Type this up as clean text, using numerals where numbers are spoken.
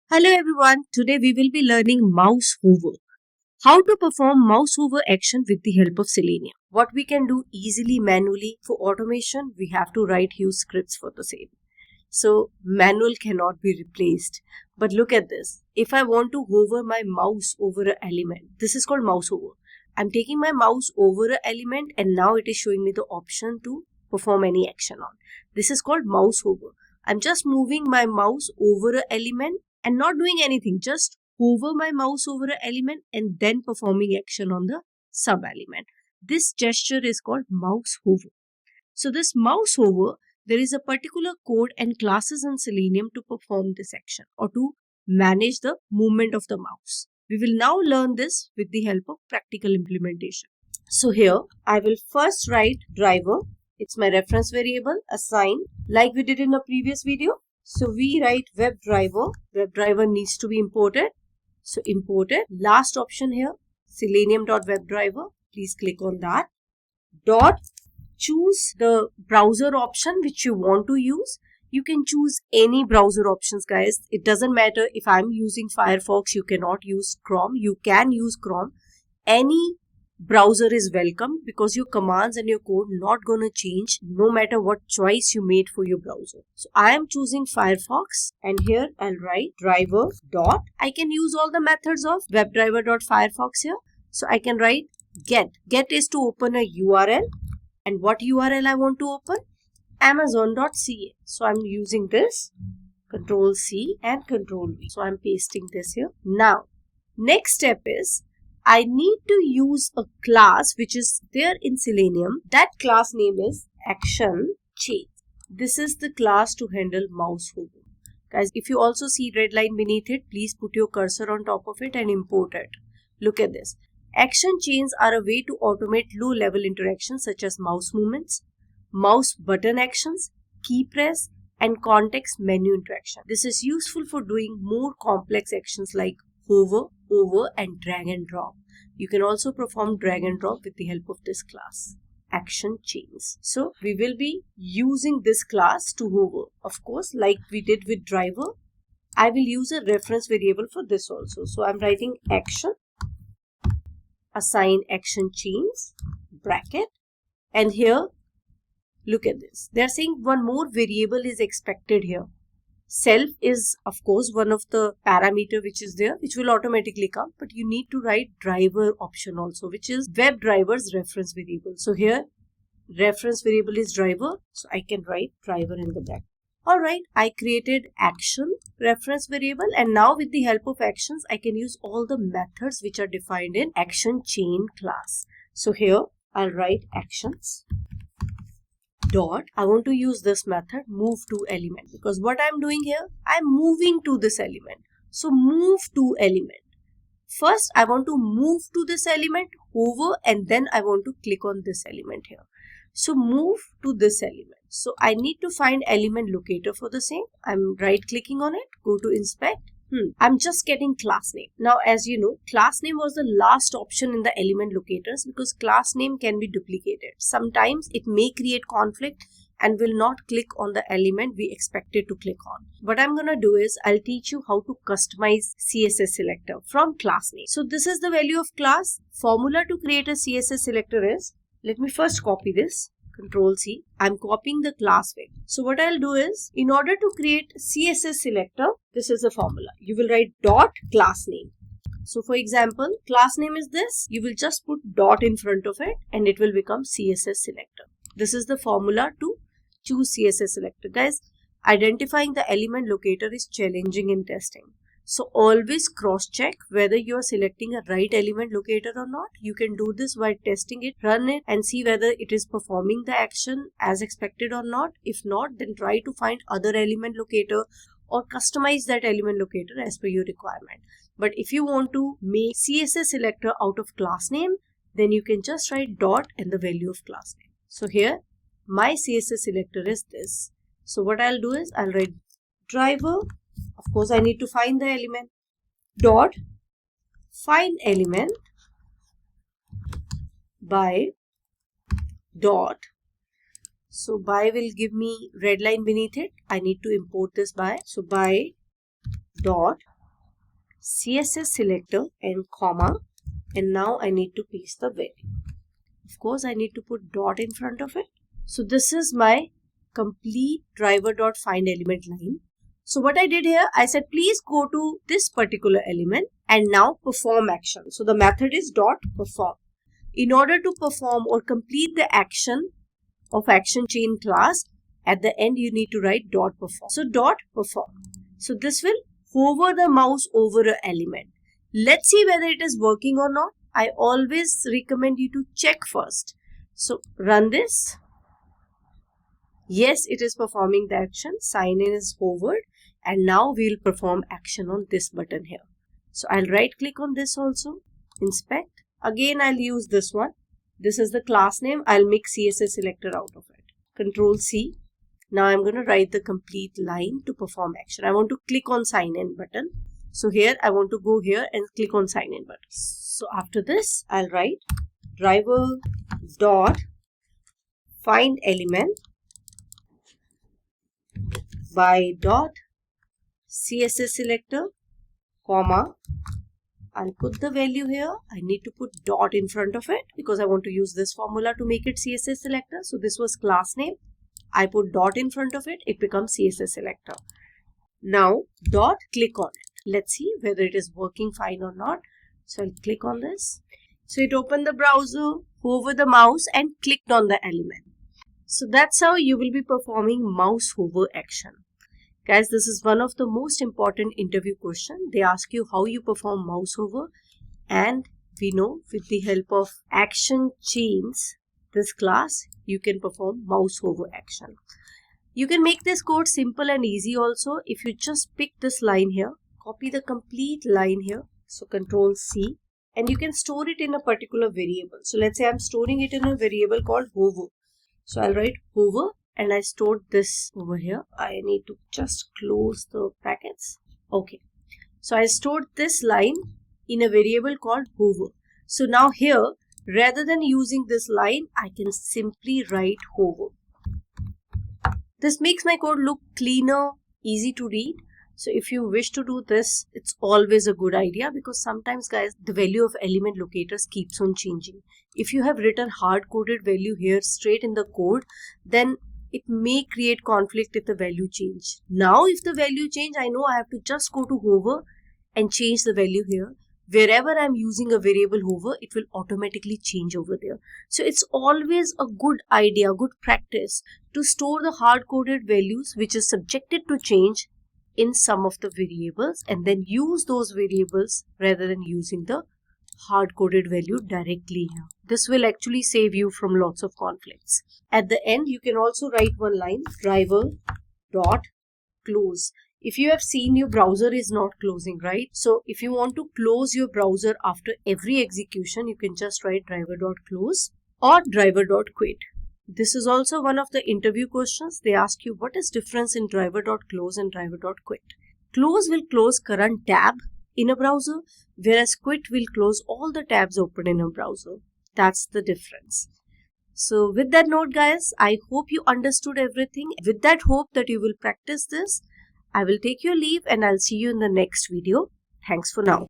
Hello everyone, today we will be learning mouse hover. How to perform mouse hover action with the help of Selenium. What we can do easily manually. For automation, we have to write huge scripts for the same. So manual cannot be replaced. But look at this. If I want to hover my mouse over an element, this is called mouse hover. I'm taking my mouse over an element and now it is showing me the option to perform any action on. This is called mouse hover. I'm just moving my mouse over an element and not doing anything, just hover my mouse over an element and then performing action on the sub element. This gesture is called mouse hover. So this mouse hover, there is a particular code and classes in Selenium to perform this action or to manage the movement of the mouse. We will now learn this with the help of practical implementation. So here I will first write driver. It's my reference variable, assign, like we did in a previous video. So we write WebDriver. WebDriver needs to be imported. So imported. Last option here, selenium.webdriver. Please click on that. Dot, choose the browser option which you want to use. You can choose any browser options, guys. It doesn't matter if I'm using Firefox, you cannot use Chrome. You can use Chrome. Any browser is welcome because your commands and your code not gonna change no matter what choice you made for your browser. So I am choosing Firefox and here I'll write driver dot. I can use all the methods of webdriver.firefox here. So I can write get. Get is to open a URL, and what URL I want to open? Amazon.ca. So I'm using this, Control C and Control V. So I'm pasting this here. Now, next step is I need to use a class which is there in Selenium. That class name is action chain. This is the class to handle mouse hover. Guys, if you also see red line beneath it, please put your cursor on top of it and import it. Look at this. Action chains are a way to automate low-level interactions such as mouse movements, mouse button actions, key press, and context menu interaction. This is useful for doing more complex actions like hover, over, and drag and drop. You can also perform drag and drop with the help of this class, action chains. So we will be using this class to hover. Of course, like we did with driver, I will use a reference variable for this also. So I'm writing action, assign action chains, bracket, and here, look at this. They're saying one more variable is expected here. Self is of course one of the parameter which is there, which will automatically come, but you need to write driver option also, which is WebDriver's reference variable. So here reference variable is driver, so I can write driver in the bracket. Alright, I created action reference variable, and now with the help of actions I can use all the methods which are defined in action chain class. So here I'll write actions dot, I want to use this method move to element, because what I'm doing here, I'm moving to this element. So move to element. First I want to move to this element, hover, and then I want to click on this element here. So move to this element. So I need to find element locator for the same. I'm right clicking on it, go to inspect. I'm just getting class name. Now, as you know, class name was the last option in the element locators because class name can be duplicated. Sometimes it may create conflict and will not click on the element we expected to click on. What I'm going to do is I'll teach you how to customize CSS selector from class name. So this is the value of class. Formula to create a CSS selector is, let me first copy this. Control C. I'm copying the class value. So what I'll do is, in order to create CSS selector, this is the formula. You will write dot class name. So for example, class name is this. You will just put dot in front of it and it will become CSS selector. This is the formula to choose CSS selector. Guys, identifying the element locator is challenging in testing. So always cross-check whether you are selecting a right element locator or not. You can do this while testing it, run it and see whether it is performing the action as expected or not. If not, then try to find other element locator or customize that element locator as per your requirement. But if you want to make CSS selector out of class name, then you can just write dot and the value of class name. So here, my CSS selector is this. So what I'll do is I'll write driver. Of course, I need to find the element. Dot find element by dot. So by will give me red line beneath it. I need to import this by. So by dot CSS selector and comma, and now I need to paste the value. Of course, I need to put dot in front of it. So this is my complete driver.findElement line. So what I did here, I said please go to this particular element and now perform action. So the method is dot perform. In order to perform or complete the action of action chain class, at the end you need to write dot perform. So dot perform. So this will hover the mouse over an element. Let's see whether it is working or not. I always recommend you to check first. So run this. Yes, it is performing the action. Sign in is hovered, and now we will perform action on this button here. So I'll right click on this also, inspect. Again, I'll use this one. This is the class name. I'll make CSS selector out of it. Control C. Now I'm going to write the complete line to perform action. I want to click on sign in button. So here I want to go here and click on sign in button. So after this, I'll write driver dot find element by dot CSS selector, comma. I'll put the value here. I need to put dot in front of it because I want to use this formula to make it CSS selector. So this was class name. I put dot in front of it. It becomes CSS selector. Now dot, click on it. Let's see whether it is working fine or not. So I'll click on this. So it opened the browser, hover the mouse and clicked on the element. So that's how you will be performing mouse hover action. Guys, this is one of the most important interview questions. They ask you how you perform mouse hover, and we know with the help of action chains, this class, you can perform mouse hover action. You can make this code simple and easy also. If you just pick this line here, copy the complete line here. So Control C, and you can store it in a particular variable. So let's say I'm storing it in a variable called hover. So I'll write hover and I stored this over here. I need to just close the brackets. Okay. So I stored this line in a variable called hover. So now here, rather than using this line, I can simply write hover. This makes my code look cleaner, easy to read. So if you wish to do this, it's always a good idea because sometimes, guys, the value of element locators keeps on changing. If you have written hard-coded value here straight in the code, then it may create conflict if the value change. Now, if the value change, I know I have to just go to hover and change the value here. Wherever I'm using a variable hover, it will automatically change over there. So it's always a good idea, good practice to store the hard-coded values which is subjected to change in some of the variables and then use those variables rather than using the hard-coded value directly here. This will actually save you from lots of conflicts. At the end, you can also write one line, driver dot close. If you have seen, your browser is not closing, right? So if you want to close your browser after every execution, you can just write driver.close or driver.quit. This is also one of the interview questions. They ask you what is difference in driver.close and driver.quit. Close will close current tab in a browser, whereas quit will close all the tabs open in a browser. That's the difference. So with that note, guys, I hope you understood everything. With that hope that you will practice this, I will take your leave and I'll see you in the next video. Thanks for now.